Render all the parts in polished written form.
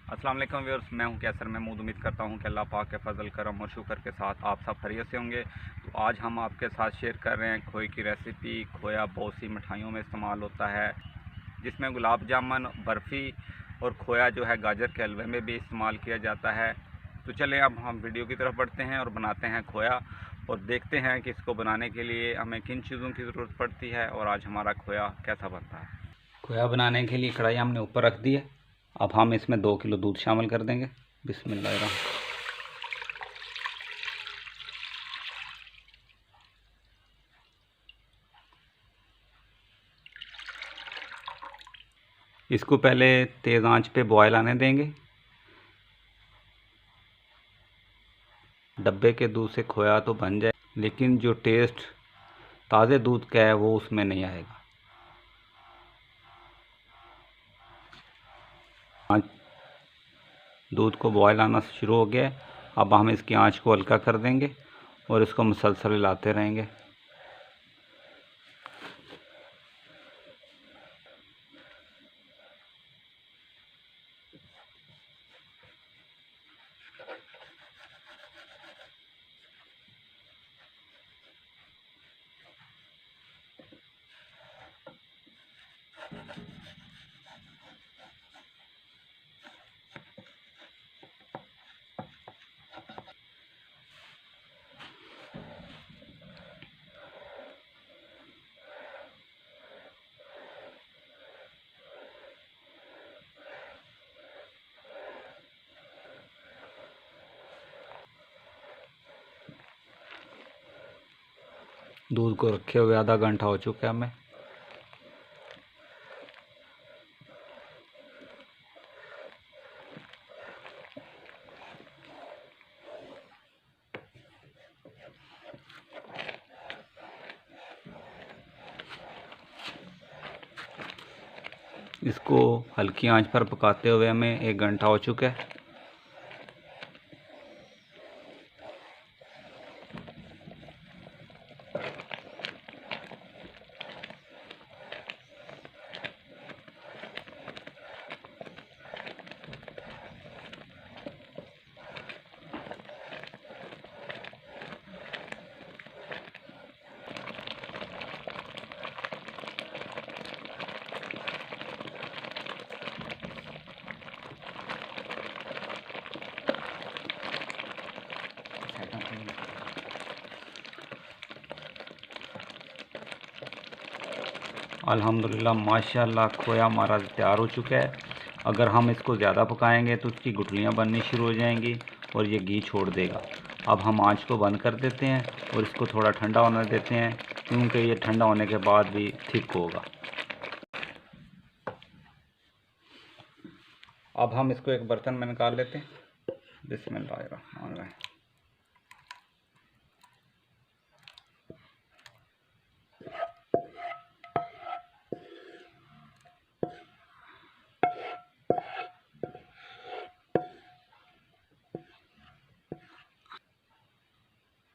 अस्सलाम वालेकुम व्यूअर्स, मैं हूं कैसर महमूद। उम्मीद करता हूं कि अल्लाह पाक के फजल करम और शुक्र के साथ आप सब खैरियत से होंगे। तो आज हम आपके साथ शेयर कर रहे हैं खोए की रेसिपी। खोया बहुत सी मिठाइयों में इस्तेमाल होता है, जिसमें गुलाब जामुन, बर्फ़ी और खोया जो है गाजर के हलवे में भी इस्तेमाल किया जाता है। तो चलें अब हम वीडियो की तरफ बढ़ते हैं और बनाते हैं खोया, और देखते हैं कि इसको बनाने के लिए हमें किन चीज़ों की ज़रूरत पड़ती है और आज हमारा खोया कैसा बनता है। खोया बनाने के लिए कढ़ाई हमने ऊपर रख दी है। अब हम इसमें 2 किलो दूध शामिल कर देंगे। बिस्मिल्लाहिर्रहमानिर्रहीम। इसको पहले तेज़ आंच पे बॉयल आने देंगे। डब्बे के दूध से खोया तो बन जाए, लेकिन जो टेस्ट ताज़े दूध का है वो उसमें नहीं आएगा। दूध को बॉयल आना शुरू हो गया है। अब हम इसकी आंच को हल्का कर देंगे और इसको मुसलसल हिलाते रहेंगे। दूध को रखे हुए आधा घंटा हो चुका है हमें। इसको हल्की आंच पर पकाते हुए हमें 1 घंटा हो चुका है। अल्हम्दुलिल्लाह माशाल्लाह खोया हमारा तैयार हो चुका है। अगर हम इसको ज़्यादा पकाएंगे तो उसकी गुठलियाँ बननी शुरू हो जाएंगी और ये घी छोड़ देगा। अब हम आंच को बंद कर देते हैं और इसको थोड़ा ठंडा होने देते हैं, क्योंकि ये ठंडा होने के बाद भी थिक होगा। अब हम इसको एक बर्तन में निकाल लेते हैं। बिस्मिल्लाहिर्रहमानिर्रहीम।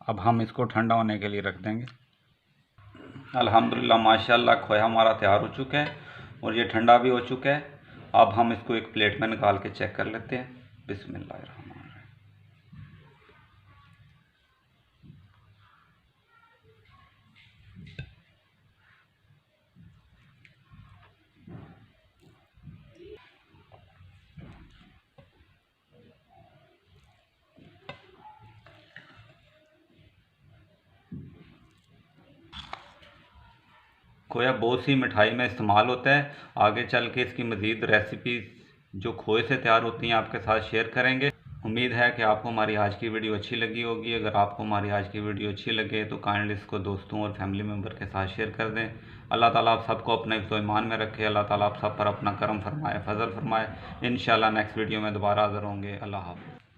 अब हम इसको ठंडा होने के लिए रख देंगे। अल्हम्दुलिल्लाह माशाल्लाह खोया हमारा तैयार हो चुका है और ये ठंडा भी हो चुका है। अब हम इसको एक प्लेट में निकाल के चेक कर लेते हैं। बिस्मिल्लाहिर्रहमानिर्रहीम। खोया बहुत सी मिठाई में इस्तेमाल होता है। आगे चल के इसकी मज़ीद रेसिपीज़ जो खोए से तैयार होती हैं आपके साथ शेयर करेंगे। उम्मीद है कि आपको हमारी आज की वीडियो अच्छी लगी होगी। अगर आपको हमारी आज की वीडियो अच्छी लगे तो काइंडली इसको दोस्तों और फैमिली मेम्बर के साथ शेयर कर दें। अल्लाह ताला आप सबको अपने हिफ्ज़ व ईमान में रखे। अल्लाह ताला आप सब पर अपना करम फरमाए, फजल फरमाए। इंशाल्लाह नेक्स्ट वीडियो में दोबारा हाज़िर होंगे। अल्लाह हाफ़िज़।